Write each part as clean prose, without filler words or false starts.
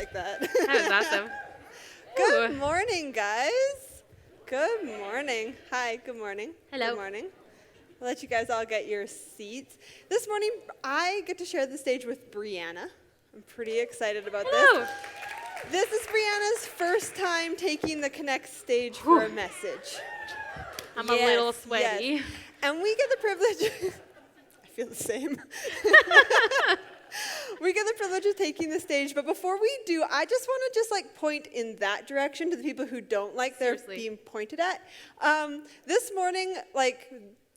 like that. That was awesome. Good morning, guys. Good morning. Hi, good morning. Hello. Good morning. I'll let you guys all get your seats. This morning, I get to share the stage with Breanna. I'm pretty excited about Hello. this. This is Breanna's first time taking the Connect stage for a message. I'm a little sweaty. Yes. And we get the privilege, I feel the same. We get the privilege of taking the stage, but before we do, I just want to point in that direction to the people who don't like they're being pointed at. This morning,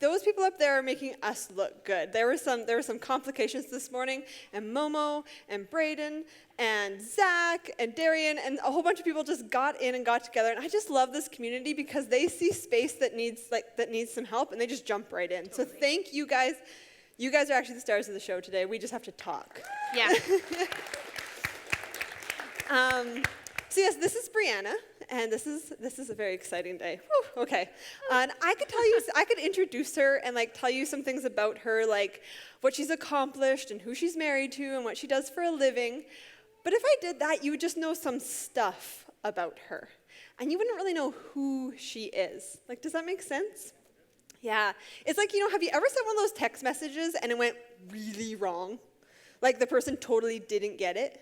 those people up there are making us look good. There were some complications this morning, and Momo and Braden and Zach and Darian and a whole bunch of people just got in and got together. And I just love this community because they see space that needs some help, and they just jump right in. Totally. So thank you guys. You guys are actually the stars of the show today. We just have to talk. Yeah. So yes, this is Breanna, and this is a very exciting day. Whew, okay, and I could introduce her and tell you some things about her, like what she's accomplished and who she's married to and what she does for a living. But if I did that, you would just know some stuff about her, and you wouldn't really know who she is. Does that make sense? Yeah, it's have you ever sent one of those text messages and it went really wrong? The person totally didn't get it?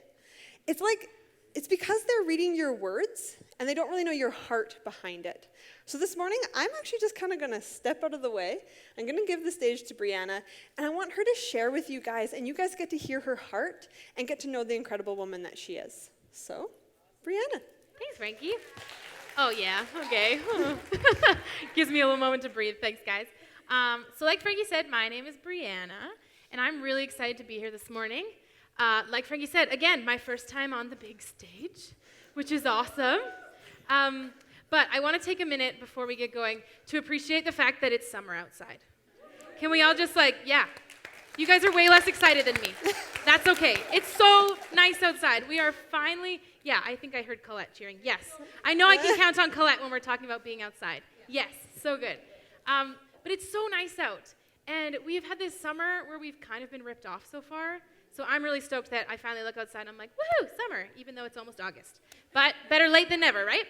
It's because they're reading your words and they don't really know your heart behind it. So this morning, I'm actually just kind of going to step out of the way. I'm going to give the stage to Breanna, and I want her to share with you guys, and you guys get to hear her heart and get to know the incredible woman that she is. So, Breanna. Thanks, Frankie. Oh, yeah, okay. Gives me a little moment to breathe. Thanks, guys. So like Frankie said, my name is Breanna, and I'm really excited to be here this morning. Like Frankie said, again, my first time on the big stage, which is awesome. But I want to take a minute before we get going to appreciate the fact that it's summer outside. Can we all just yeah. You guys are way less excited than me. That's okay. It's so nice outside. We are finally, yeah, I think I heard Colette cheering. Yes. I know I can count on Colette when we're talking about being outside. Yes, so good. But it's so nice out. And we've had this summer where we've kind of been ripped off so far. So I'm really stoked that I finally look outside and I'm like, woohoo, summer, even though it's almost August. But better late than never, right?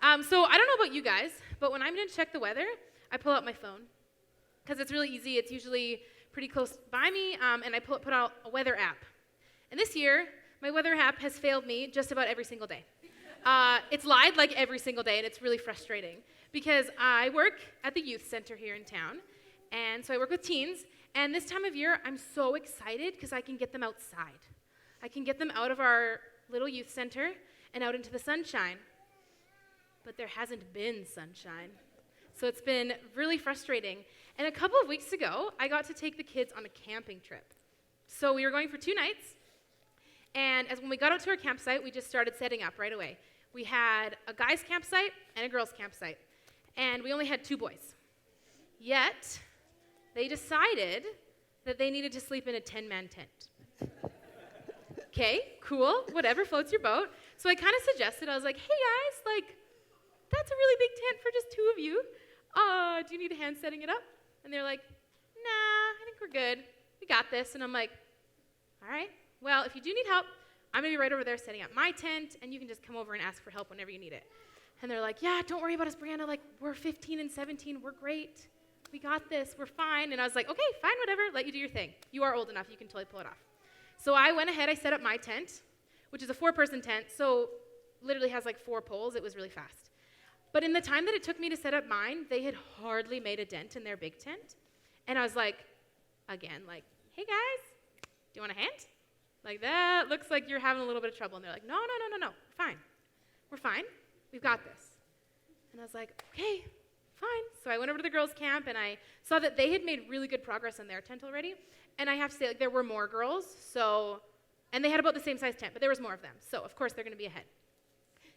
So I don't know about you guys, but when I'm going to check the weather, I pull out my phone. Because it's really easy. It's usually pretty close by me, and I put out a weather app. And this year, my weather app has failed me just about every single day. It's lied every single day, and it's really frustrating. Because I work at the youth center here in town, and so I work with teens, and this time of year, I'm so excited because I can get them outside. I can get them out of our little youth center and out into the sunshine. But there hasn't been sunshine. So it's been really frustrating. And a couple of weeks ago, I got to take the kids on a camping trip. So we were going for 2 nights. And when we got out to our campsite, we just started setting up right away. We had a guy's campsite and a girl's campsite. And we only had 2 boys. Yet, they decided that they needed to sleep in a 10-man tent. Okay, cool, whatever, floats your boat. So I kind of suggested, I was like, hey guys, that's a really big tent for just 2 of you. Do you need a hand setting it up? And they're like, nah, I think we're good. We got this. And I'm like, all right, well, if you do need help, I'm going to be right over there setting up my tent, and you can just come over and ask for help whenever you need it. And they're like, yeah, don't worry about us, Breanna. We're 15 and 17. We're great. We got this. We're fine. And I was like, okay, fine, whatever. Let you do your thing. You are old enough. You can totally pull it off. So I went ahead. I set up my tent, which is a 4-person tent, so literally has 4 poles. It was really fast. But in the time that it took me to set up mine, they had hardly made a dent in their big tent. And I was like, again, hey guys, do you want a hand? That looks like you're having a little bit of trouble. And they're like, no, fine. We're fine. We've got this. And I was like, okay, fine. So I went over to the girls' camp, and I saw that they had made really good progress on their tent already. And I have to say, there were more girls, and they had about the same size tent, but there was more of them. So, of course, they're going to be ahead.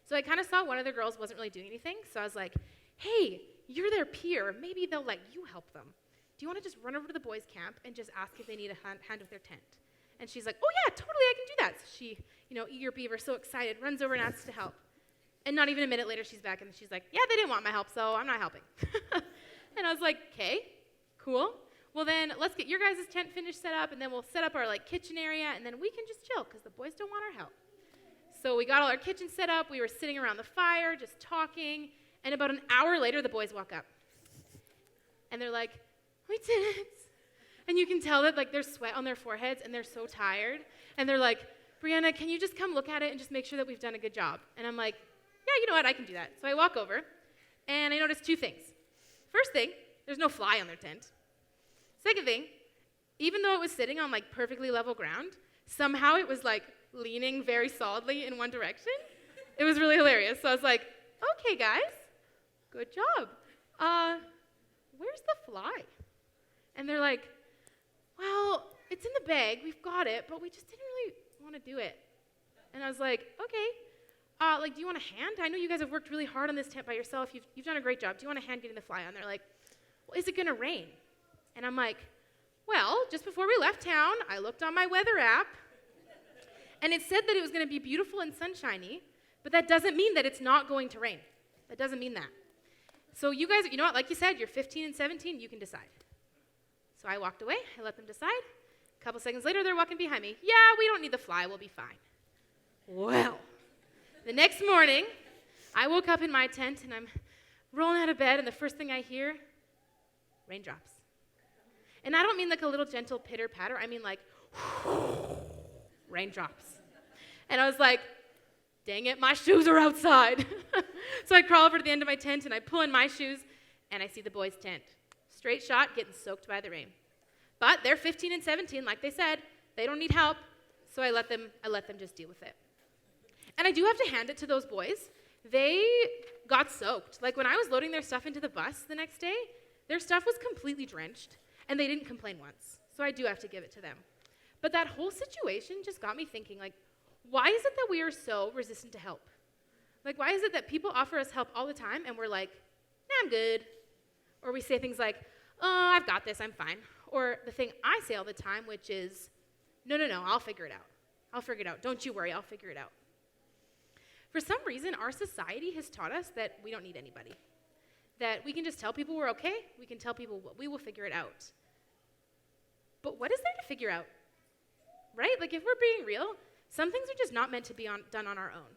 So I kind of saw one of the girls wasn't really doing anything, so I was like, hey, you're their peer. Maybe they'll let you help them. Do you want to just run over to the boys' camp and just ask if they need a hand with their tent? And she's like, oh, yeah, totally, I can do that. So she, eager beaver, so excited, runs over and asks to help. And not even a minute later, she's back, and she's like, yeah, they didn't want my help, so I'm not helping. And I was like, okay, cool. Well, then let's get your guys' tent finished set up, and then we'll set up our kitchen area, and then we can just chill, because the boys don't want our help. So we got all our kitchen set up. We were sitting around the fire, just talking. And about an hour later, the boys walk up. And they're like, we did it. And you can tell that like there's sweat on their foreheads and they're so tired. And they're like, Breanna, can you just come look at it and just make sure that we've done a good job? And I'm like, yeah, you know what, I can do that. So I walk over and I notice two things. First thing, there's no fly on their tent. Second thing, even though it was sitting on like perfectly level ground, somehow it was like leaning very solidly in one direction. It was really hilarious. So I was like, okay, guys, good job. Where's the fly? And they're like, well, it's in the bag. We've got it, but we just didn't really want to do it. And I was like, okay. Do you want a hand? I know you guys have worked really hard on this tent by yourself. You've done a great job. Do you want a hand getting the fly on? They're like, well, is it going to rain? And I'm like, well, just before we left town, I looked on my weather app, and it said that it was going to be beautiful and sunshiny, but that doesn't mean that it's not going to rain. That doesn't mean that. So you guys, you know what, like you said, you're 15 and 17, you can decide. So I walked away, I let them decide. A couple seconds later, they're walking behind me. Yeah, we don't need the fly, we'll be fine. Well, the next morning, I woke up in my tent, and I'm rolling out of bed, and the first thing I hear, raindrops. And I don't mean like a little gentle pitter-patter, I mean like, raindrops. And I was like, dang it, my shoes are outside. So I crawl over to the end of my tent, and I pull in my shoes, and I see the boys' tent. Straight shot, getting soaked by the rain. But they're 15 and 17, like they said. They don't need help, so I let them just deal with it. And I do have to hand it to those boys. They got soaked. Like when I was loading their stuff into the bus the next day, their stuff was completely drenched, and they didn't complain once. So I do have to give it to them. But that whole situation just got me thinking, like, why is it that we are so resistant to help? Like, why is it that people offer us help all the time, and we're like, nah, I'm good. Or we say things like, oh, I've got this, I'm fine. Or the thing I say all the time, which is, no, I'll figure it out. I'll figure it out. Don't you worry, I'll figure it out. For some reason, our society has taught us that we don't need anybody. That we can just tell people we're okay, we can tell people we will figure it out. But what is there to figure out? Right? Like if we're being real, some things are just not meant to be done on our own.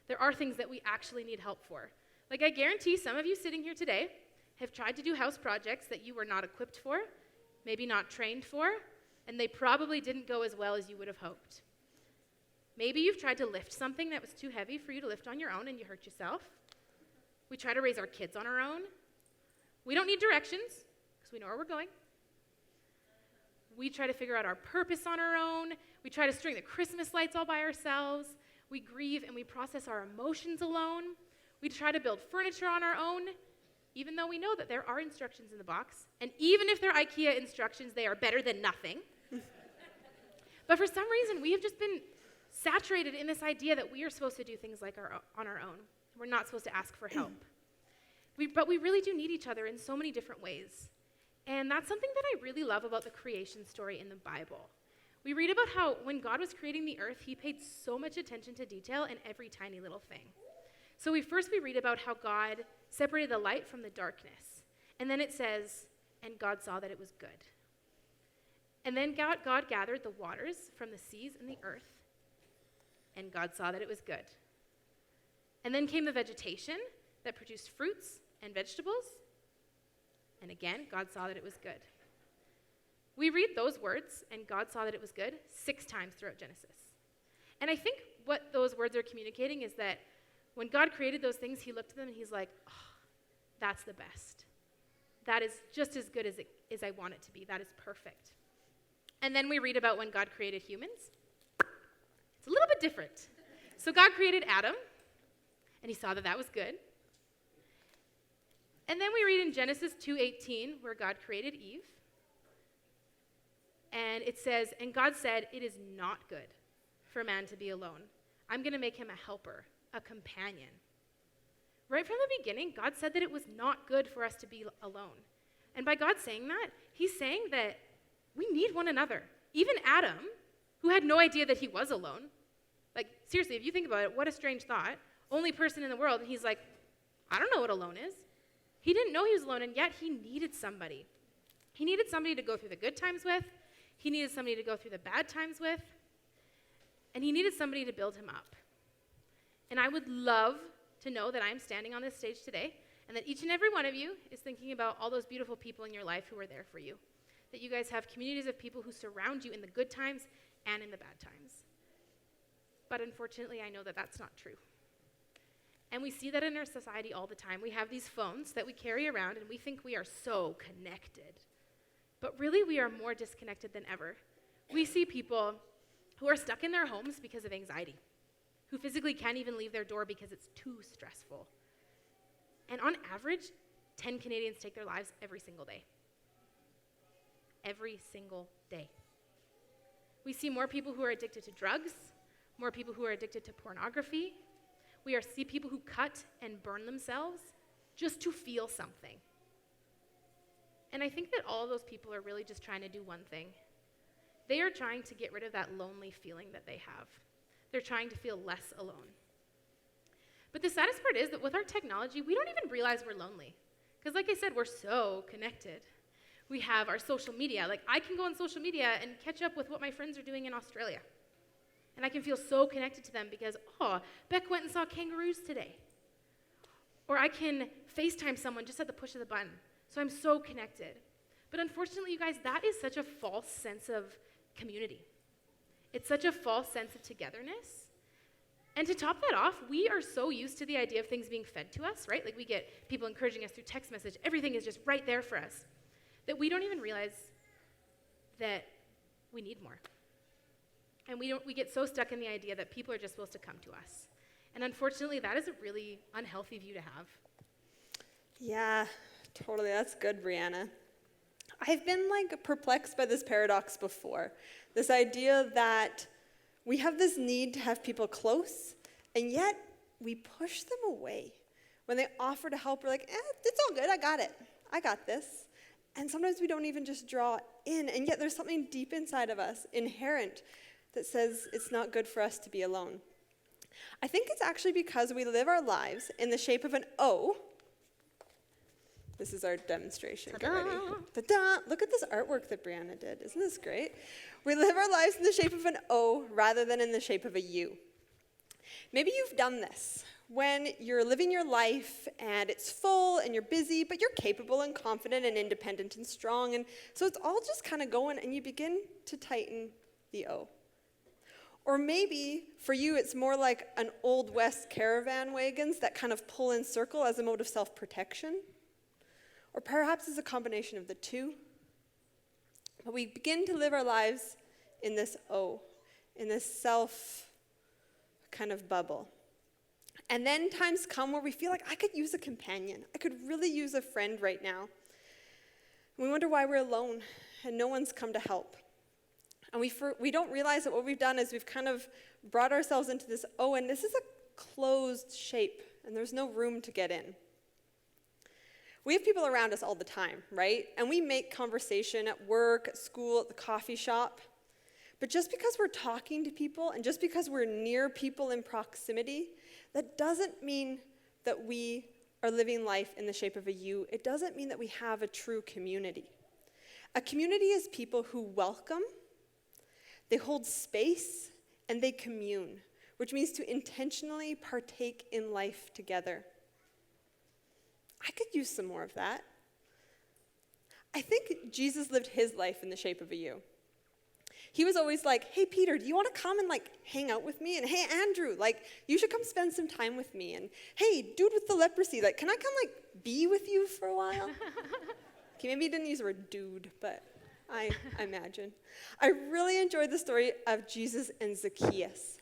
There are things that we actually need help for. Like I guarantee some of you sitting here today have tried to do house projects that you were not equipped for, maybe not trained for, and they probably didn't go as well as you would have hoped. Maybe you've tried to lift something that was too heavy for you to lift on your own and you hurt yourself. We try to raise our kids on our own. We don't need directions because we know where we're going. We try to figure out our purpose on our own. We try to string the Christmas lights all by ourselves. We grieve and we process our emotions alone. We try to build furniture on our own, even though we know that there are instructions in the box. And even if they're IKEA instructions, they are better than nothing. But for some reason, we have just been saturated in this idea that we are supposed to do things like on our own. We're not supposed to ask for help. But we really do need each other in so many different ways. And that's something that I really love about the creation story in the Bible. We read about how when God was creating the earth, he paid so much attention to detail in every tiny little thing. So we read about how God separated the light from the darkness. And then it says, and God saw that it was good. And then God gathered the waters from the seas and the earth, and God saw that it was good. And then came the vegetation that produced fruits and vegetables, and again, God saw that it was good. We read those words, and God saw that it was good, 6 times throughout Genesis. And I think what those words are communicating is that when God created those things, he looked at them and he's like, oh, that's the best. That is just as good as I want it to be. That is perfect. And then we read about when God created humans. It's a little bit different. So God created Adam, and he saw that that was good. And then we read in Genesis 2:18 where God created Eve. And it says, and God said, it is not good for man to be alone. I'm going to make him a helper, a companion. Right from the beginning, God said that it was not good for us to be alone. And by God saying that, he's saying that we need one another. Even Adam, who had no idea that he was alone, like seriously, if you think about it, what a strange thought. Only person in the world, and he's like, I don't know what alone is. He didn't know he was alone, and yet he needed somebody. He needed somebody to go through the good times with. He needed somebody to go through the bad times with. And he needed somebody to build him up. And I would love to know that I'm standing on this stage today and that each and every one of you is thinking about all those beautiful people in your life who are there for you. That you guys have communities of people who surround you in the good times and in the bad times. But unfortunately, I know that that's not true. And we see that in our society all the time. We have these phones that we carry around and we think we are so connected. But really, we are more disconnected than ever. We see people who are stuck in their homes because of anxiety, who physically can't even leave their door because it's too stressful. And on average, 10 Canadians take their lives every single day. Every single day. We see more people who are addicted to drugs, more people who are addicted to pornography. We see people who cut and burn themselves just to feel something. And I think that all of those people are really just trying to do one thing. They are trying to get rid of that lonely feeling that they have. They're trying to feel less alone. But the saddest part is that with our technology, we don't even realize we're lonely. Because like I said, we're so connected. We have our social media. Like I can go on social media and catch up with what my friends are doing in Australia. And I can feel so connected to them because, Beck went and saw kangaroos today. Or I can FaceTime someone just at the push of the button. So I'm so connected. But unfortunately, you guys, that is such a false sense of community. It's such a false sense of togetherness. And to top that off, we are so used to the idea of things being fed to us, right? Like we get people encouraging us through text message. Everything is just right there for us. That we don't even realize that we need more. And we get so stuck in the idea that people are just supposed to come to us. And unfortunately, that is a really unhealthy view to have. Yeah, totally. That's good, Breanna. I've been perplexed by this paradox before. This idea that we have this need to have people close, and yet we push them away. When they offer to help, we're like, it's all good, I got it. I got this. And sometimes we don't even just draw in, and yet there's something deep inside of us, inherent, that says it's not good for us to be alone. I think it's actually because we live our lives in the shape of an O. This is our demonstration. Get ready. Ta-da! Look at this artwork that Breanna did. Isn't this great? We live our lives in the shape of an O rather than in the shape of a U. Maybe you've done this when you're living your life and it's full and you're busy, but you're capable and confident and independent and strong. And so it's all just kind of going and you begin to tighten the O. Or maybe for you, it's more like an Old West caravan wagons that kind of pull in circle as a mode of self-protection. Or perhaps it's a combination of the two. But we begin to live our lives in this O, in this self kind of bubble. And then times come where we feel like I could use a companion. I could really use a friend right now. And we wonder why we're alone and no one's come to help. And we don't realize that what we've done is we've kind of brought ourselves into this O, and this is a closed shape, and there's no room to get in. We have people around us all the time, right? And we make conversation at work, at school, at the coffee shop. But just because we're talking to people and just because we're near people in proximity, that doesn't mean that we are living life in the shape of a U. It doesn't mean that we have a true community. A community is people who welcome, they hold space, and they commune, which means to intentionally partake in life together. I could use some more of that. I think Jesus lived his life in the shape of a U. He was always like, hey, Peter, do you want to come and hang out with me? And hey, Andrew, you should come spend some time with me. And hey, dude with the leprosy, can I come be with you for a while? Okay, maybe he didn't use the word dude, but I imagine. I really enjoyed the story of Jesus and Zacchaeus.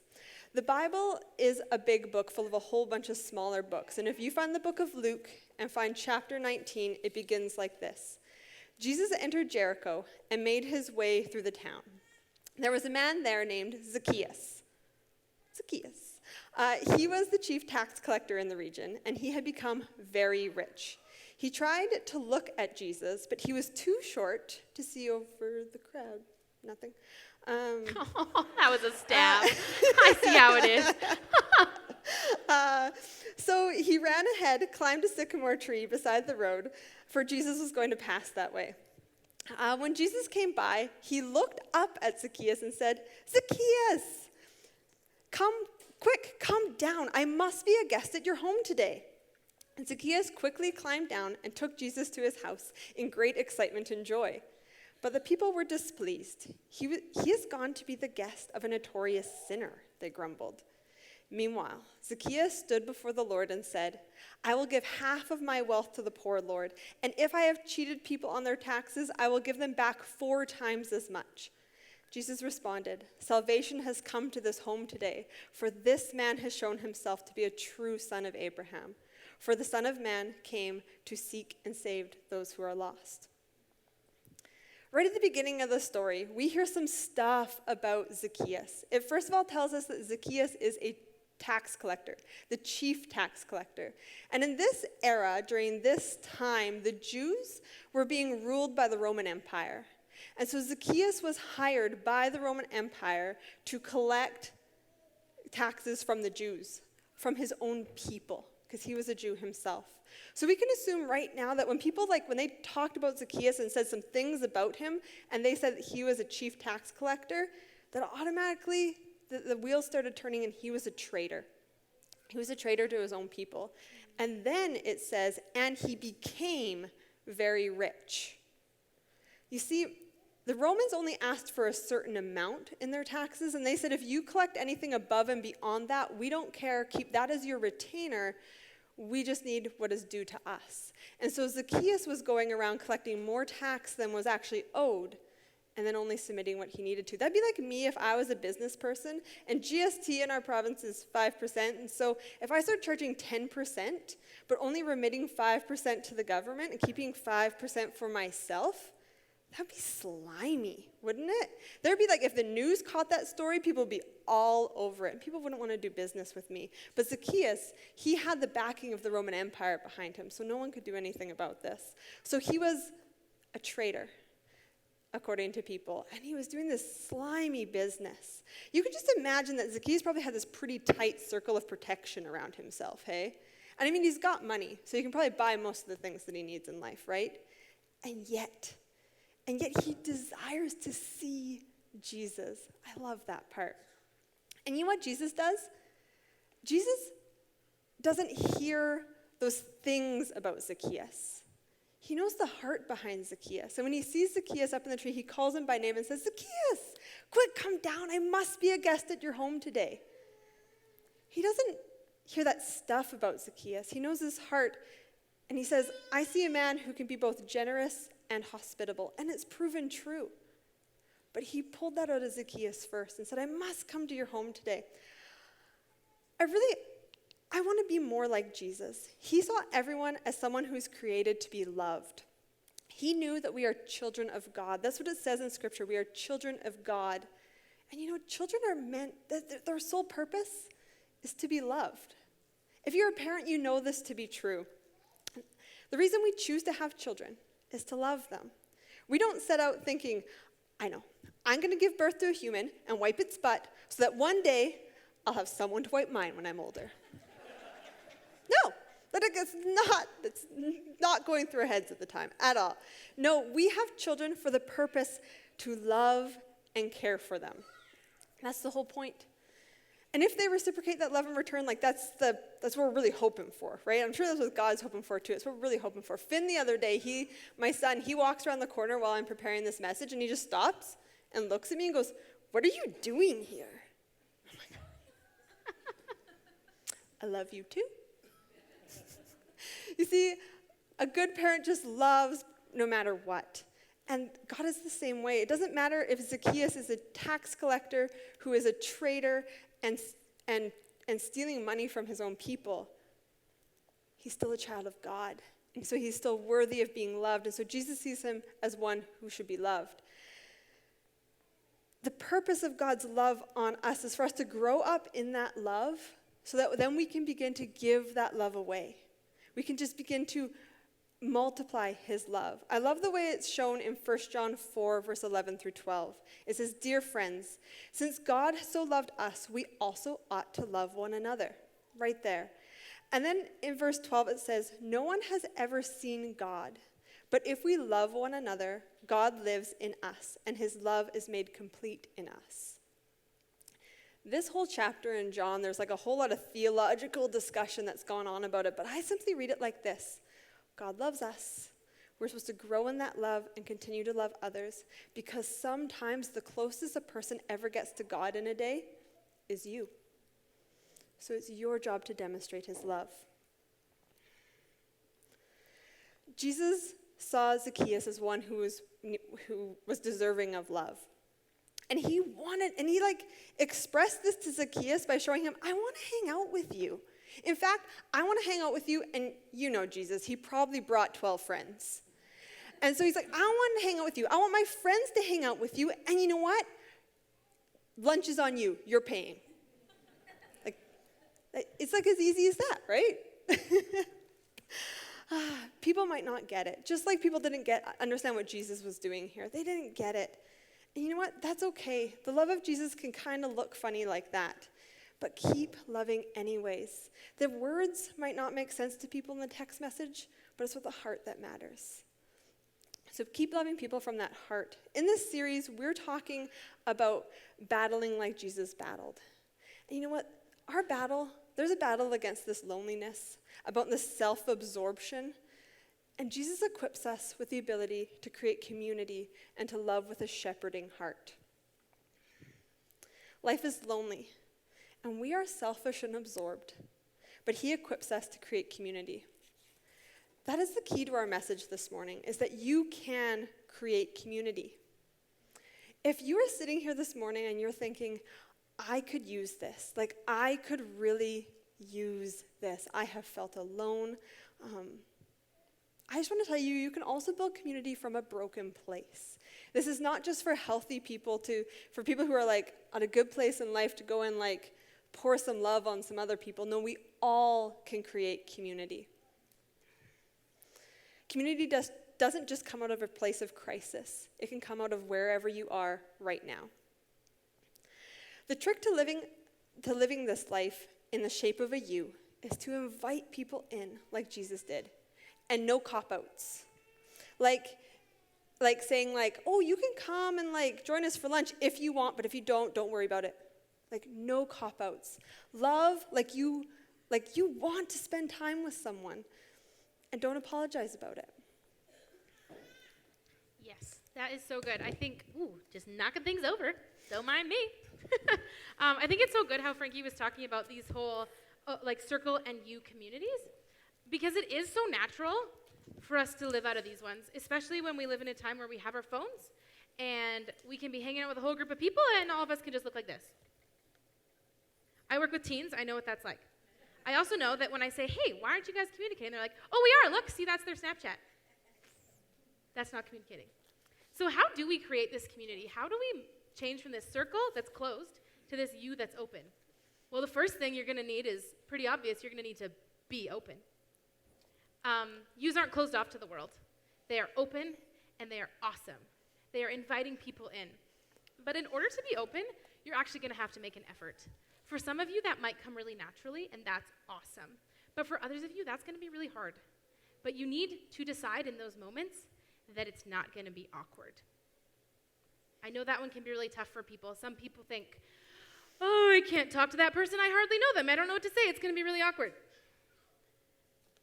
The Bible is a big book full of a whole bunch of smaller books. And if you find the book of Luke and find chapter 19, it begins like this. Jesus entered Jericho and made his way through the town. There was a man there named Zacchaeus. He was the chief tax collector in the region, and he had become very rich. He tried to look at Jesus, but he was too short to see over the crowd. Nothing. That was a stab. I see how it is. So he ran ahead, climbed a sycamore tree beside the road, for Jesus was going to pass that way. When Jesus came by, he looked up at Zacchaeus and said, Zacchaeus, come "Quick, come down. I must be a guest at your home today." And Zacchaeus quickly climbed down and took Jesus to his house in great excitement and joy. But the people were displeased. He has gone to be the guest of a notorious sinner, they grumbled. Meanwhile, Zacchaeus stood before the Lord and said, "I will give half of my wealth to the poor, Lord, and if I have cheated people on their taxes, I will give them back 4 times as much." Jesus responded, "Salvation has come to this home today, for this man has shown himself to be a true son of Abraham. For the Son of Man came to seek and save those who are lost." Right at the beginning of the story, we hear some stuff about Zacchaeus. It first of all tells us that Zacchaeus is a tax collector, the chief tax collector. And in this era, during this time, the Jews were being ruled by the Roman Empire. And so Zacchaeus was hired by the Roman Empire to collect taxes from the Jews, from his own people, because he was a Jew himself. So we can assume right now that when people, when they talked about Zacchaeus and said some things about him, and they said that he was a chief tax collector, that automatically the wheels started turning and he was a traitor. He was a traitor to his own people. And then it says, and he became very rich. You see, the Romans only asked for a certain amount in their taxes, and they said, if you collect anything above and beyond that, we don't care, keep that as your retainer, we just need what is due to us. And so Zacchaeus was going around collecting more tax than was actually owed, and then only submitting what he needed to. That'd be like me if I was a business person, and GST in our province is 5%, and so if I start charging 10%, but only remitting 5% to the government and keeping 5% for myself, that'd be slimy, wouldn't it? There'd be if the news caught that story, people would be all over it, and people wouldn't want to do business with me. But Zacchaeus, he had the backing of the Roman Empire behind him, so no one could do anything about this. So he was a traitor, according to people, and he was doing this slimy business. You could just imagine that Zacchaeus probably had this pretty tight circle of protection around himself, hey? And I mean, he's got money, so he can probably buy most of the things that he needs in life, right? And yet he desires to see Jesus. I love that part. And you know what Jesus does? Jesus doesn't hear those things about Zacchaeus. He knows the heart behind Zacchaeus. And when he sees Zacchaeus up in the tree, he calls him by name and says, "Zacchaeus, quick, come down. I must be a guest at your home today." He doesn't hear that stuff about Zacchaeus. He knows his heart. And he says, "I see a man who can be both generous and hospitable." And it's proven true. But he pulled that out of Zacchaeus first and said, "I must come to your home today." I want to be more like Jesus. He saw everyone as someone who's created to be loved. He knew that we are children of God. That's what it says in Scripture. We are children of God. And children are meant, their sole purpose is to be loved. If you're a parent, you know this to be true. The reason we choose to have children is to love them. We don't set out thinking, I'm going to give birth to a human and wipe its butt so that one day I'll have someone to wipe mine when I'm older. No, it's not going through our heads at the time at all. No, we have children for the purpose to love and care for them. That's the whole point. And if they reciprocate that love in return, that's what we're really hoping for, right? I'm sure that's what God's hoping for too. It's what we're really hoping for. Finn the other day, my son, he walks around the corner while I'm preparing this message, and he just stops and looks at me and goes, "What are you doing here?" I'm like, "I love you too." You see, a good parent just loves no matter what. And God is the same way. It doesn't matter if Zacchaeus is a tax collector who is a traitor and stealing money from his own people. He's still a child of God. And so he's still worthy of being loved. And so Jesus sees him as one who should be loved. The purpose of God's love on us is for us to grow up in that love so that then we can begin to give that love away. We can just begin to multiply his love. I love the way it's shown in 1 John 4, verse 11 through 12. It says, "Dear friends, since God so loved us, we also ought to love one another." Right there. And then in verse 12 it says, "No one has ever seen God, but if we love one another, God lives in us, and his love is made complete in us." This whole chapter in John, there's like a whole lot of theological discussion that's gone on about it, but I simply read it like this. God loves us. We're supposed to grow in that love and continue to love others, because sometimes the closest a person ever gets to God in a day is you. So it's your job to demonstrate his love. Jesus saw Zacchaeus as one who was deserving of love. And he expressed this to Zacchaeus by showing him, I want to hang out with you. In fact, I want to hang out with you, and you know Jesus, he probably brought 12 friends. And so he's like, I want to hang out with you. I want my friends to hang out with you, and you know what? Lunch is on you. You're paying. It's like as easy as that, right? People might not get it. Just like people didn't understand what Jesus was doing here. They didn't get it. And you know what? That's okay. The love of Jesus can kind of look funny like that. But keep loving anyways. The words might not make sense to people in the text message, but it's with the heart that matters. So keep loving people from that heart. In this series, we're talking about battling like Jesus battled. And you know what? There's a battle against this loneliness, about this self-absorption. And Jesus equips us with the ability to create community and to love with a shepherding heart. Life is lonely, and we are selfish and absorbed, but he equips us to create community. That is the key to our message this morning, is that you can create community. If you are sitting here this morning and you're thinking, I could use this, like I could really use this. I have felt alone. I just want to tell you, you can also build community from a broken place. This is not just for healthy people, for people who are like at a good place in life to go and like pour some love on some other people. No, we all can create community. Community doesn't just come out of a place of crisis. It can come out of wherever you are right now. The trick to living this life in the shape of a U is to invite people in like Jesus did, and no cop-outs. Like saying like, oh, you can come and like join us for lunch if you want, but if you don't worry about it. Like no cop-outs. Love like you want to spend time with someone, and don't apologize about it. Yes, that is so good. I think, just knocking things over. Don't mind me. I think it's so good how Frankie was talking about these whole circle and you communities, because it is so natural for us to live out of these ones, especially when we live in a time where we have our phones and we can be hanging out with a whole group of people and all of us can just look like this. I work with teens. I know what that's like. I also know that when I say, hey, why aren't you guys communicating? They're like, oh, we are. Look, see, that's their Snapchat. That's not communicating. So how do we create this community? How do we change from this circle that's closed to this you that's open? Well, the first thing you're going to need is pretty obvious. You're going to need to be open. Yous aren't closed off to the world. They are open, and they are awesome. They are inviting people in. But in order to be open, you're actually going to have to make an effort. For some of you, that might come really naturally, and that's awesome. But for others of you, that's going to be really hard. But you need to decide in those moments that it's not going to be awkward. I know that one can be really tough for people. Some people think, oh, I can't talk to that person. I hardly know them. I don't know what to say. It's going to be really awkward.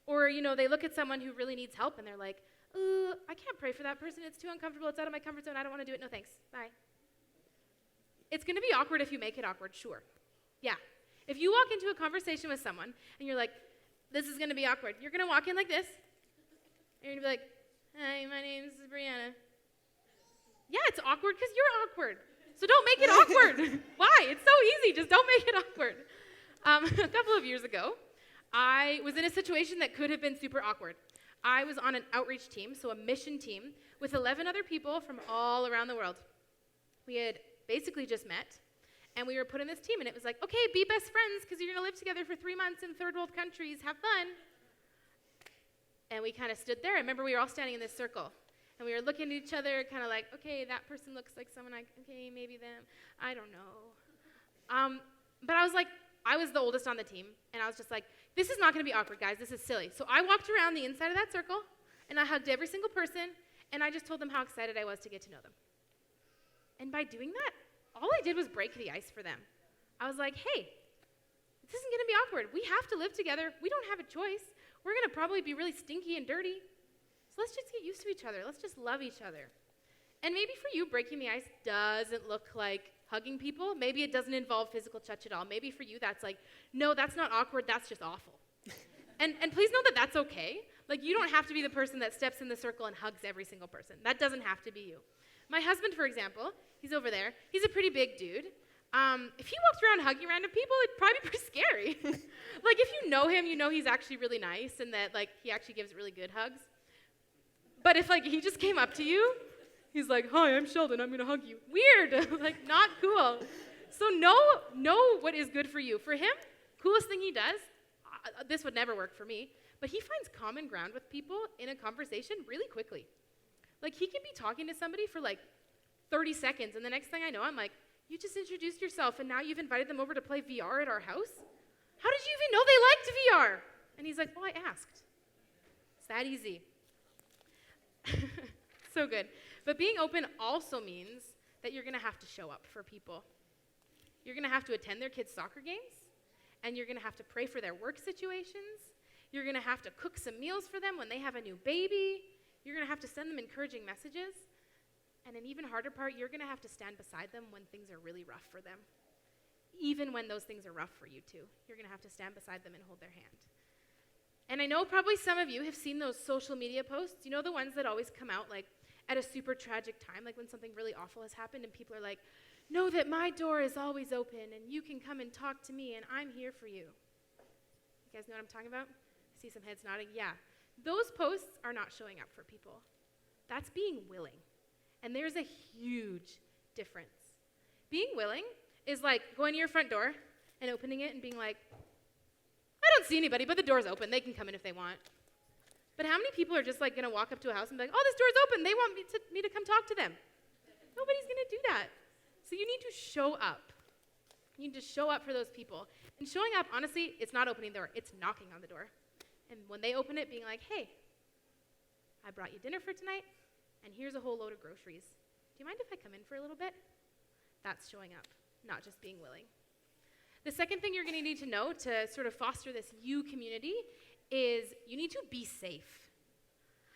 Or, they look at someone who really needs help, and they're like, oh, I can't pray for that person. It's too uncomfortable. It's out of my comfort zone. I don't want to do it. No, thanks. Bye. It's going to be awkward if you make it awkward, sure. Yeah. If you walk into a conversation with someone, and you're like, this is going to be awkward, you're going to walk in like this, and you're going to be like, hi, my name's Breanna. Yeah, it's awkward because you're awkward. So don't make it awkward. Why? It's so easy. Just don't make it awkward. A couple of years ago, I was in a situation that could have been super awkward. I was on an outreach team, so a mission team, with 11 other people from all around the world. We had basically just met, and we were put in this team, and it was like, okay, be best friends because you're going to live together for 3 months in third world countries. Have fun. And we kind of stood there. I remember we were all standing in this circle. And we were looking at each other, kind of like, okay, that person looks like someone okay, maybe them. I don't know. But I was the oldest on the team, and I was just like, this is not going to be awkward, guys. This is silly. So I walked around the inside of that circle, and I hugged every single person, and I just told them how excited I was to get to know them. And by doing that, all I did was break the ice for them. I was like, hey, this isn't going to be awkward. We have to live together. We don't have a choice. We're going to probably be really stinky and dirty. So let's just get used to each other. Let's just love each other. And maybe for you, breaking the ice doesn't look like hugging people. Maybe it doesn't involve physical touch at all. Maybe for you, that's like, no, that's not awkward. That's just awful. And please know that that's okay. Like, you don't have to be the person that steps in the circle and hugs every single person. That doesn't have to be you. My husband, for example, he's over there. He's a pretty big dude. If he walked around hugging random people, it'd probably be pretty scary. Like, if you know him, you know he's actually really nice and that, like, he actually gives really good hugs. But if, like, he just came up to you, he's like, hi, I'm Sheldon, I'm going to hug you. Weird. Like, not cool. So know what is good for you. For him, coolest thing he does, this would never work for me, but he finds common ground with people in a conversation really quickly. Like, he can be talking to somebody for, like, 30 seconds, and the next thing I know, I'm like, you just introduced yourself, and now you've invited them over to play VR at our house? How did you even know they liked VR? And he's like, well, I asked. It's that easy. So good. But being open also means that you're going to have to show up for people. You're going to have to attend their kids' soccer games, and you're going to have to pray for their work situations. You're going to have to cook some meals for them when they have a new baby. You're going to have to send them encouraging messages. And an even harder part, you're going to have to stand beside them when things are really rough for them. Even when those things are rough for you too. You're going to have to stand beside them and hold their hand. And I know probably some of you have seen those social media posts. You know, the ones that always come out like at a super tragic time, like when something really awful has happened and people are like, know that my door is always open and you can come and talk to me and I'm here for you. You guys know what I'm talking about? I see some heads nodding. Yeah. Those posts are not showing up for people. That's being willing. And there's a huge difference. Being willing is like going to your front door and opening it and being like, I don't see anybody, but the door's open. They can come in if they want. But how many people are just like going to walk up to a house and be like, oh, this door's open. They want me to come talk to them. Nobody's going to do that. So you need to show up. You need to show up for those people. And showing up, honestly, it's not opening the door. It's knocking on the door. And when they open it, being like, hey, I brought you dinner for tonight. And here's a whole load of groceries. Do you mind if I come in for a little bit? That's showing up, not just being willing. The second thing you're going to need to know to sort of foster this you community is you need to be safe.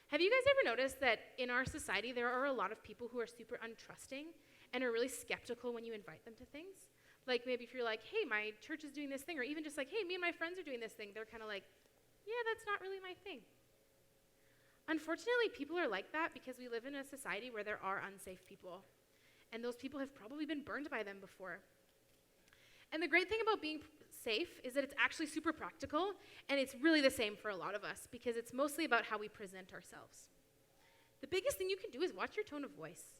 Have you guys ever noticed that in our society there are a lot of people who are super untrusting and are really skeptical when you invite them to things? Like maybe if you're like, hey, my church is doing this thing, or even just like, hey, me and my friends are doing this thing, they're kind of like, yeah, that's not really my thing. Unfortunately, people are like that because we live in a society where there are unsafe people. And those people have probably been burned by them before. And the great thing about being safe is that it's actually super practical, and it's really the same for a lot of us because it's mostly about how we present ourselves. The biggest thing you can do is watch your tone of voice.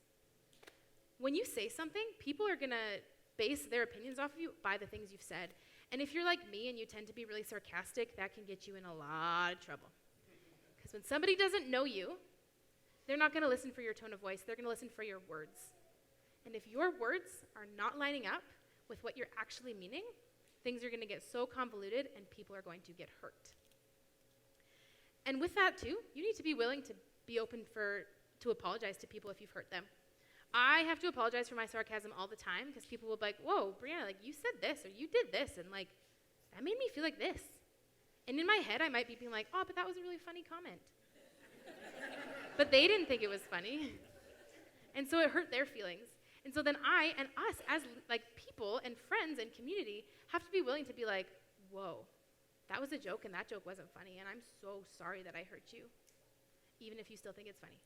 When you say something, people are going to base their opinions off of you by the things you've said. And if you're like me and you tend to be really sarcastic, that can get you in a lot of trouble. Because when somebody doesn't know you, they're not going to listen for your tone of voice. They're going to listen for your words. And if your words are not lining up with what you're actually meaning, things are going to get so convoluted and people are going to get hurt. And with that too, you need to be willing to be open to apologize to people if you've hurt them. I have to apologize for my sarcasm all the time because people will be like, whoa, Breanna, like you said this or you did this and like that made me feel like this. And in my head, I might be being like, oh, but that was a really funny comment. But they didn't think it was funny. And so it hurt their feelings. And so then I and us as like people and friends and community have to be willing to be like, whoa, that was a joke and that joke wasn't funny and I'm so sorry that I hurt you, even if you still think it's funny.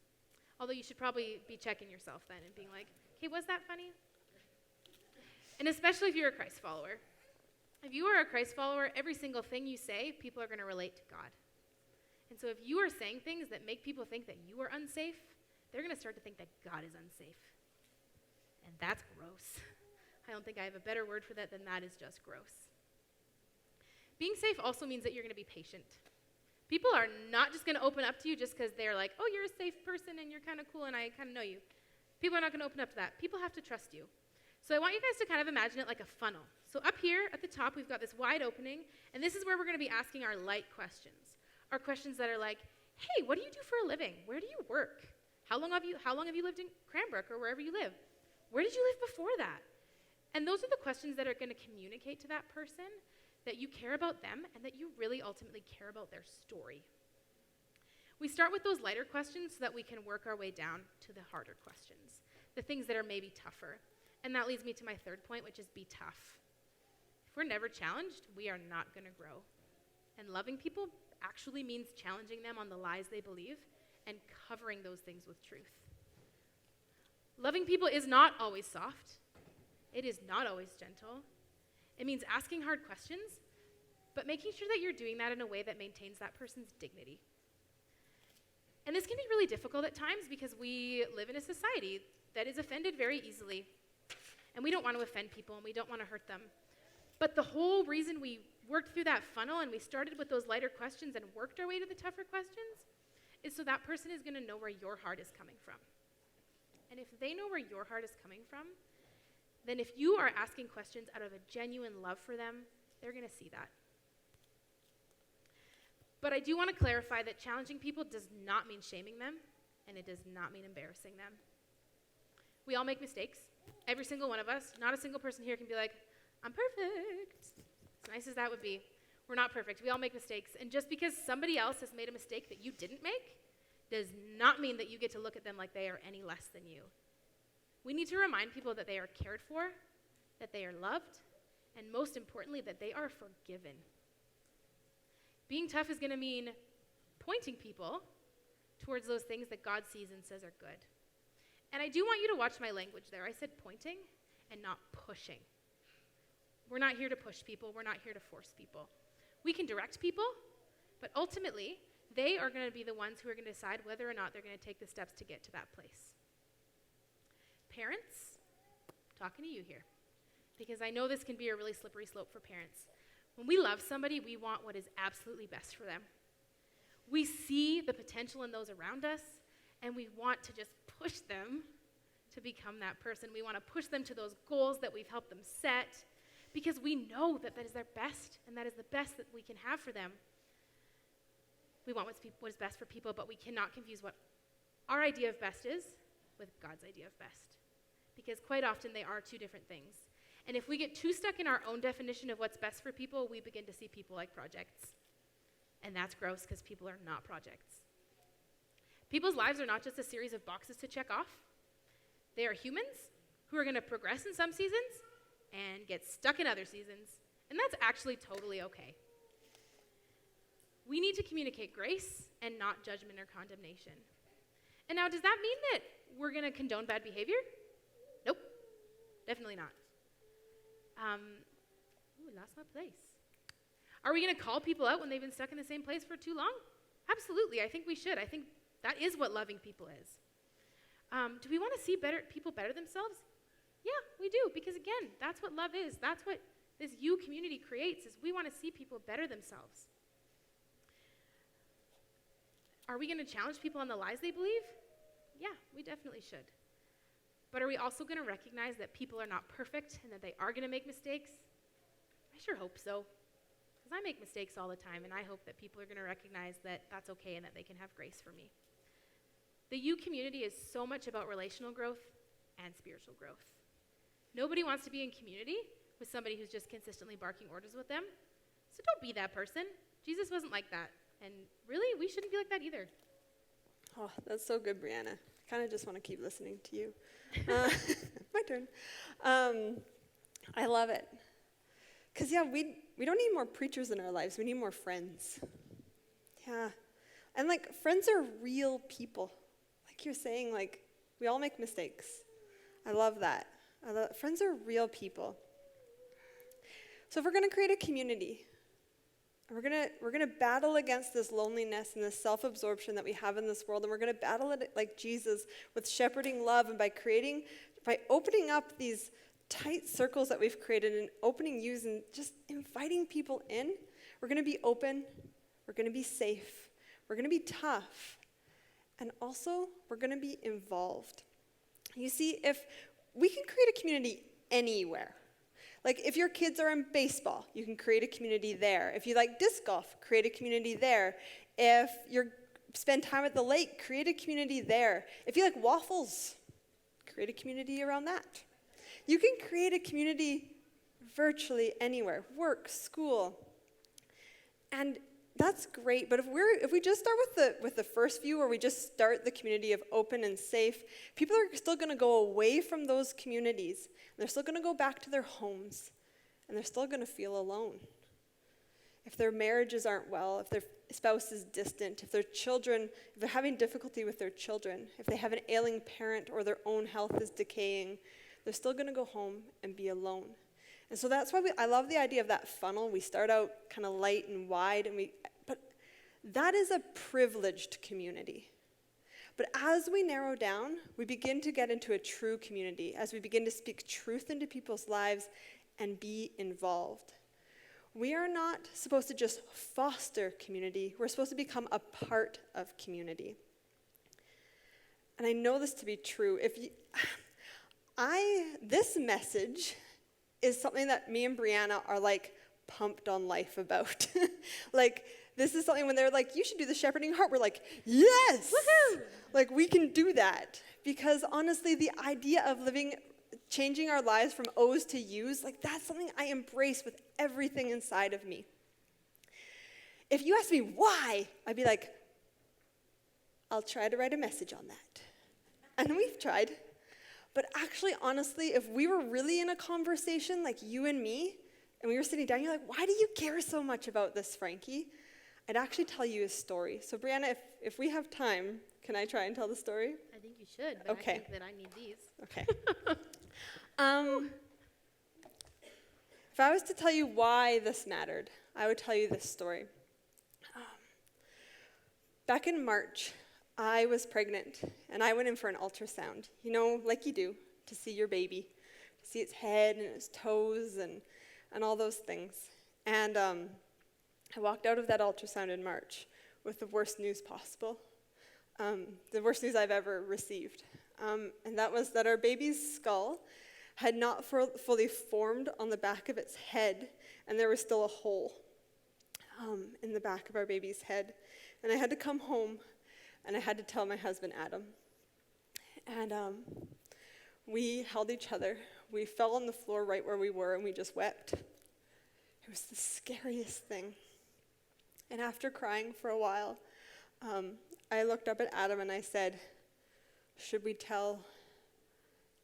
Although you should probably be checking yourself then and being like, hey, was that funny? And especially if you're a Christ follower. If you are a Christ follower, every single thing you say, people are going to relate to God. And so if you are saying things that make people think that you are unsafe, they're going to start to think that God is unsafe. And that's gross. I don't think I have a better word for that than that is just gross. Being safe also means that you're going to be patient. People are not just going to open up to you just because they're like, oh, you're a safe person and you're kind of cool and I kind of know you. People are not going to open up to that. People have to trust you. So I want you guys to kind of imagine it like a funnel. So up here at the top, we've got this wide opening, and this is where we're going to be asking our light questions. Our questions that are like, hey, what do you do for a living? Where do you work? How long have you lived in Cranbrook or wherever you live? Where did you live before that? And those are the questions that are going to communicate to that person that you care about them and that you really ultimately care about their story. We start with those lighter questions so that we can work our way down to the harder questions, the things that are maybe tougher. And that leads me to my third point, which is be tough. If we're never challenged, we are not going to grow. And loving people actually means challenging them on the lies they believe and covering those things with truth. Loving people is not always soft. It is not always gentle. It means asking hard questions, but making sure that you're doing that in a way that maintains that person's dignity. And this can be really difficult at times because we live in a society that is offended very easily. And we don't want to offend people and we don't want to hurt them. But the whole reason we worked through that funnel and we started with those lighter questions and worked our way to the tougher questions is so that person is going to know where your heart is coming from. And if they know where your heart is coming from, then if you are asking questions out of a genuine love for them, they're going to see that. But I do want to clarify that challenging people does not mean shaming them, and it does not mean embarrassing them. We all make mistakes. Every single one of us. Not a single person here can be like, I'm perfect. As nice as that would be, we're not perfect. We all make mistakes. And just because somebody else has made a mistake that you didn't make does not mean that you get to look at them like they are any less than you. We need to remind people that they are cared for, that they are loved, and most importantly, that they are forgiven. Being tough is going to mean pointing people towards those things that God sees and says are good. And I do want you to watch my language there. I said pointing and not pushing. We're not here to push people. We're not here to force people. We can direct people, but ultimately, they are going to be the ones who are going to decide whether or not they're going to take the steps to get to that place. Parents, I'm talking to you here, because I know this can be a really slippery slope for parents. When we love somebody, we want what is absolutely best for them. We see the potential in those around us, and we want to just push them to become that person. We want to push them to those goals that we've helped them set, because we know that that is their best, and that is the best that we can have for them. We want what is best for people, but we cannot confuse what our idea of best is with God's idea of best. Because quite often they are two different things. And if we get too stuck in our own definition of what's best for people, we begin to see people like projects. And that's gross because people are not projects. People's lives are not just a series of boxes to check off. They are humans who are going to progress in some seasons and get stuck in other seasons. And that's actually totally okay. We need to communicate grace and not judgment or condemnation. And now, does that mean that we're going to condone bad behavior? Nope, definitely not. Lost my place. Are we going to call people out when they've been stuck in the same place for too long? Absolutely, I think we should. I think that is what loving people is. Do we want to see people better themselves? Yeah, we do, because again, that's what love is. That's what this you community creates, is we want to see people better themselves. Are we going to challenge people on the lies they believe? Yeah, we definitely should. But are we also going to recognize that people are not perfect and that they are going to make mistakes? I sure hope so, because I make mistakes all the time, and I hope that people are going to recognize that that's okay and that they can have grace for me. The U community is so much about relational growth and spiritual growth. Nobody wants to be in community with somebody who's just consistently barking orders with them, so don't be that person. Jesus wasn't like that, and really, we shouldn't be like that either. Oh, that's so good, Breanna. I kind of just want to keep listening to you. My turn. I love it. Because, yeah, we don't need more preachers in our lives. We need more friends. Yeah. And, like, friends are real people. Like you're saying, like, we all make mistakes. I love that. Friends are real people. So if we're going to create a community, we're gonna battle against this loneliness and this self-absorption that we have in this world, and we're gonna battle it like Jesus with shepherding love, and by opening up these tight circles that we've created and opening U's and just inviting people in. We're gonna be open, we're gonna be safe, we're gonna be tough, and also we're gonna be involved. You see, if we can create a community anywhere. Like, if your kids are in baseball, you can create a community there. If you like disc golf, create a community there. If you spend time at the lake, create a community there. If you like waffles, create a community around that. You can create a community virtually anywhere, work, school. And that's great, but if we just start with the first view, where we just start the community of open and safe, people are still going to go away from those communities. They're still going to go back to their homes, and they're still going to feel alone. If their marriages aren't well, if their spouse is distant, if they're having difficulty with their children, if they have an ailing parent or their own health is decaying, they're still going to go home and be alone. And so that's why I love the idea of that funnel. We start out kind of light and wide, but that is a privileged community. But as we narrow down, we begin to get into a true community, as we begin to speak truth into people's lives and be involved. We are not supposed to just foster community. We're supposed to become a part of community. And I know this to be true. This message is something that me and Breanna are like pumped on life about. Like, this is something when they're like, you should do the shepherding heart, we're like, yes! Woohoo! Like, we can do that. Because honestly, the idea of changing our lives from O's to U's, like, that's something I embrace with everything inside of me. If you ask me why, I'd be like, I'll try to write a message on that. And we've tried. But actually, honestly, if we were really in a conversation like you and me, and we were sitting down, you're like, why do you care so much about this, Frankie? I'd actually tell you a story. So Breanna, if we have time, can I try and tell the story? I think you should, but Okay. I think that I need these. Okay. If I was to tell you why this mattered, I would tell you this story. Back in March, I was pregnant, and I went in for an ultrasound, like you do, to see your baby, to see its head and its toes and all those things. And I walked out of that ultrasound in March with the worst news possible, the worst news I've ever received. And that was that our baby's skull had not fully formed on the back of its head, and there was still a hole in the back of our baby's head. And I had to come home, and I had to tell my husband, Adam. And we held each other. We fell on the floor right where we were, and we just wept. It was the scariest thing. And after crying for a while, I looked up at Adam and I said, should we tell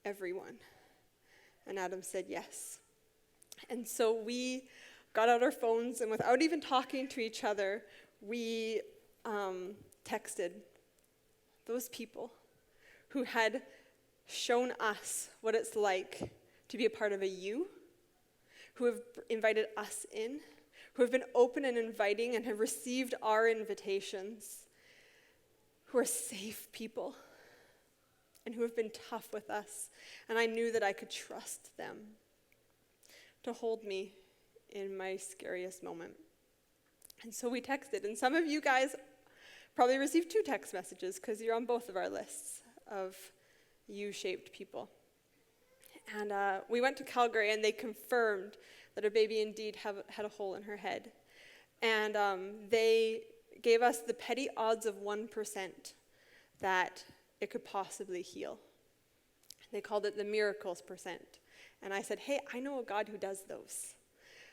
everyone? And Adam said yes. And so we got out our phones, and without even talking to each other, we texted those people who had shown us what it's like to be a part of a U, who have invited us in, who have been open and inviting and have received our invitations, who are safe people, and who have been tough with us. And I knew that I could trust them to hold me in my scariest moment. And so we texted, and some of you guys probably received 2 text messages because you're on both of our lists of U-shaped people. And we went to Calgary, and they confirmed that our baby indeed had a hole in her head. And they gave us the petty odds of 1% that it could possibly heal. They called it the miracles percent. And I said, hey, I know a God who does those.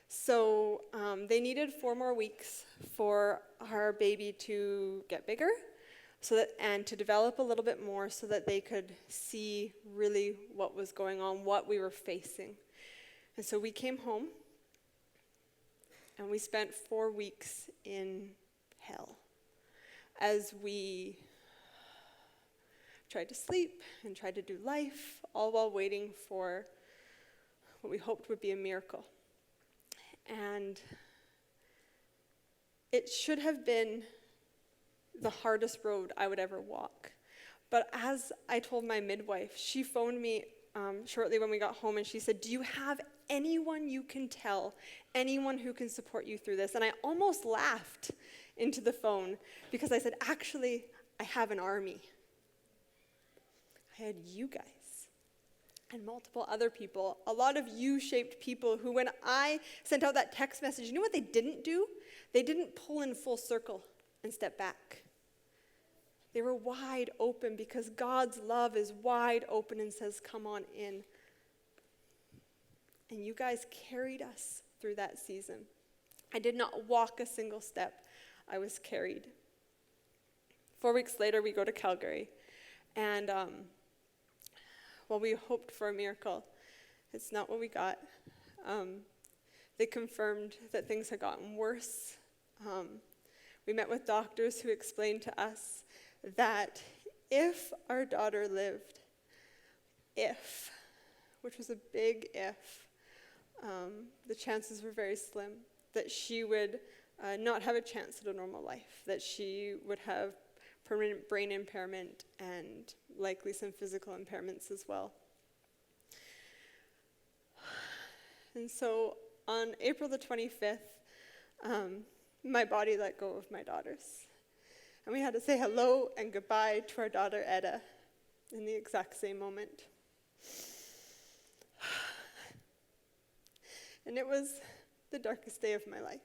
So they needed 4 more weeks for our baby to get bigger and to develop a little bit more so that they could see really what was going on, what we were facing. And so we came home, and we spent 4 weeks in hell as we tried to sleep and tried to do life, all while waiting for what we hoped would be a miracle. And it should have been the hardest road I would ever walk. But as I told my midwife, she phoned me shortly when we got home, and she said, do you have anyone you can tell, anyone who can support you through this? And I almost laughed into the phone because I said, actually, I have an army. I had you guys and multiple other people, a lot of U-shaped people who, when I sent out that text message, you know what they didn't do? They didn't pull in full circle and step back. They were wide open because God's love is wide open and says, come on in. And you guys carried us through that season. I did not walk a single step. I was carried. 4 weeks later, we go to Calgary. And we hoped for a miracle. It's not what we got. They confirmed that things had gotten worse. We met with doctors who explained to us that if our daughter lived, which was a big if, the chances were very slim that she would not have a chance at a normal life, that she would have permanent brain impairment and likely some physical impairments as well. And so on April the 25th, my body let go of my daughters. And we had to say hello and goodbye to our daughter Etta in the exact same moment. And it was the darkest day of my life.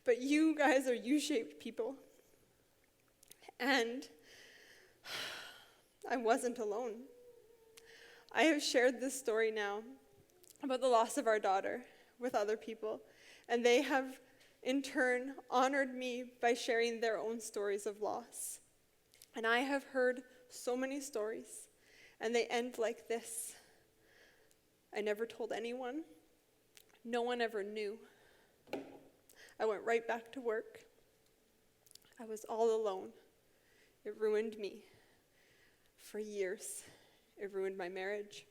But you guys are U-shaped people. And I wasn't alone. I have shared this story now about the loss of our daughter with other people, and they have in turn honored me by sharing their own stories of loss. And I have heard so many stories, and they end like this. I never told anyone. No one ever knew. I went right back to work. I was all alone. It ruined me. For years, it ruined my marriage.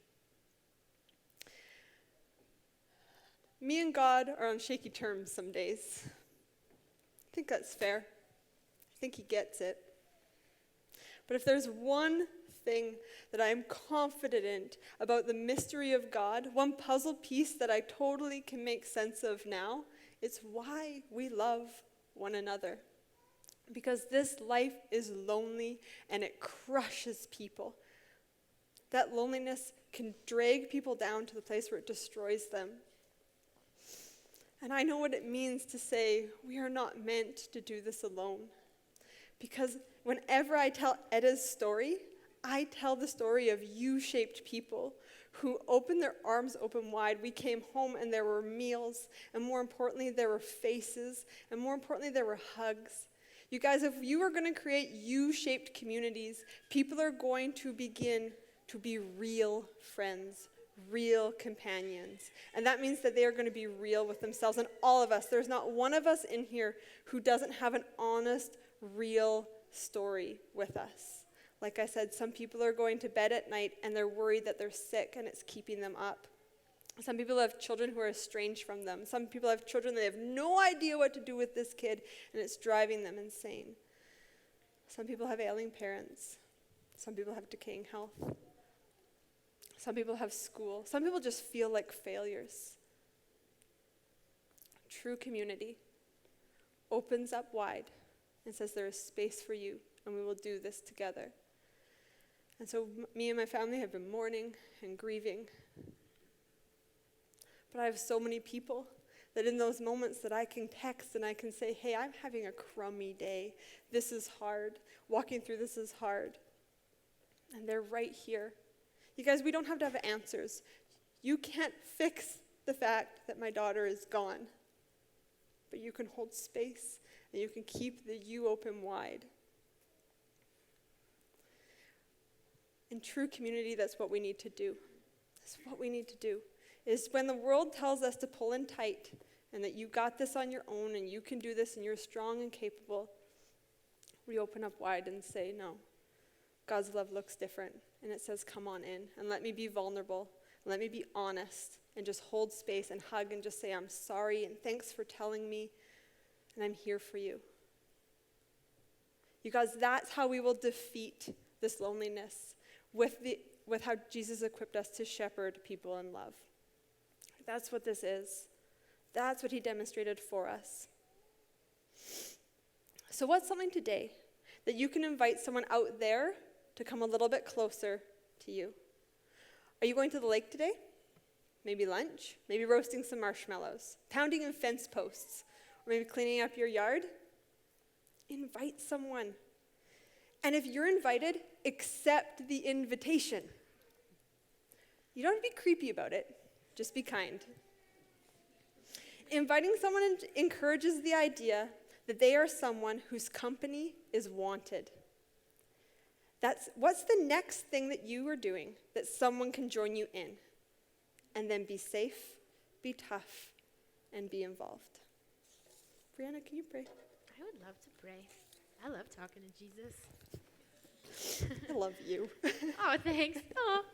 Me and God are on shaky terms some days. I think that's fair. I think he gets it. But if there's one thing that I am confident in about the mystery of God, one puzzle piece that I totally can make sense of now, it's why we love one another. Because this life is lonely and it crushes people. That loneliness can drag people down to the place where it destroys them. And I know what it means to say we are not meant to do this alone. Because whenever I tell Etta's story, I tell the story of U-shaped people who opened their arms open wide. We came home and there were meals, and more importantly, there were faces, and more importantly, there were hugs. You guys, if you are going to create U-shaped communities, people are going to begin to be real friends, real companions. And that means that they are going to be real with themselves. And all of us, there's not one of us in here who doesn't have an honest, real story with us. Like I said, some people are going to bed at night and they're worried that they're sick and it's keeping them up. Some people have children who are estranged from them. Some people have children that have no idea what to do with this kid and it's driving them insane. Some people have ailing parents. Some people have decaying health. Some people have school. Some people just feel like failures. True community opens up wide and says there is space for you and we will do this together. And so me and my family have been mourning and grieving. But I have so many people that in those moments that I can text and I can say, hey, I'm having a crummy day. This is hard. Walking through this is hard. And they're right here. You guys, we don't have to have answers. You can't fix the fact that my daughter is gone. But you can hold space and you can keep the U open wide. In true community, that's what we need to do. That's what we need to do. Is when the world tells us to pull in tight and that you got this on your own and you can do this and you're strong and capable, we open up wide and say, no, God's love looks different. And it says, come on in and let me be vulnerable. And let me be honest and just hold space and hug and just say, I'm sorry and thanks for telling me and I'm here for you. You guys, that's how we will defeat this loneliness with how Jesus equipped us to shepherd people in love. That's what this is. That's what he demonstrated for us. So what's something today that you can invite someone out there to come a little bit closer to you? Are you going to the lake today? Maybe lunch? Maybe roasting some marshmallows? Pounding in fence posts? Or maybe cleaning up your yard? Invite someone. And if you're invited, accept the invitation. You don't have to be creepy about it. Just be kind. Inviting someone encourages the idea that they are someone whose company is wanted. What's the next thing that you are doing that someone can join you in? And then be safe, be tough, and be involved. Breanna, can you pray? I would love to pray. I love talking to Jesus. I love you. Oh, thanks. Oh.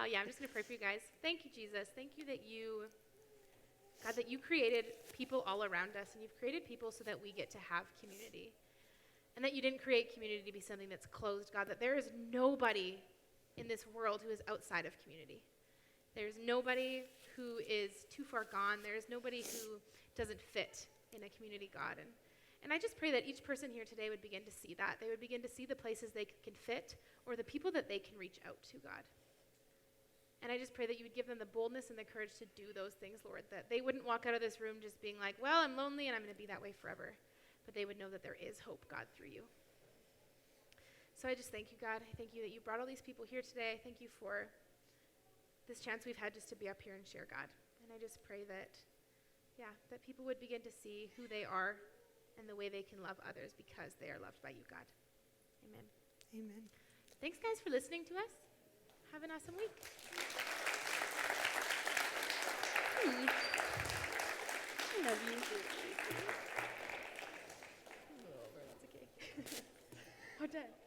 Yeah, I'm just going to pray for you guys. Thank you, Jesus. Thank you that God, that you created people all around us, and you've created people so that we get to have community. And that you didn't create community to be something that's closed, God, that there is nobody in this world who is outside of community. There's nobody who is too far gone. There is nobody who doesn't fit in a community, God. And I just pray that each person here today would begin to see that. They would begin to see the places they can fit or the people that they can reach out to, God. And I just pray that you would give them the boldness and the courage to do those things, Lord, that they wouldn't walk out of this room just being like, well, I'm lonely and I'm going to be that way forever. But they would know that there is hope, God, through you. So I just thank you, God. I thank you that you brought all these people here today. I thank you for this chance we've had just to be up here and share, God. And I just pray that, that people would begin to see who they are and the way they can love others because they are loved by you, God. Amen. Amen. Thanks, guys, for listening to us. Have an awesome week. I love you. Oh, that's okay. Oh, Dad.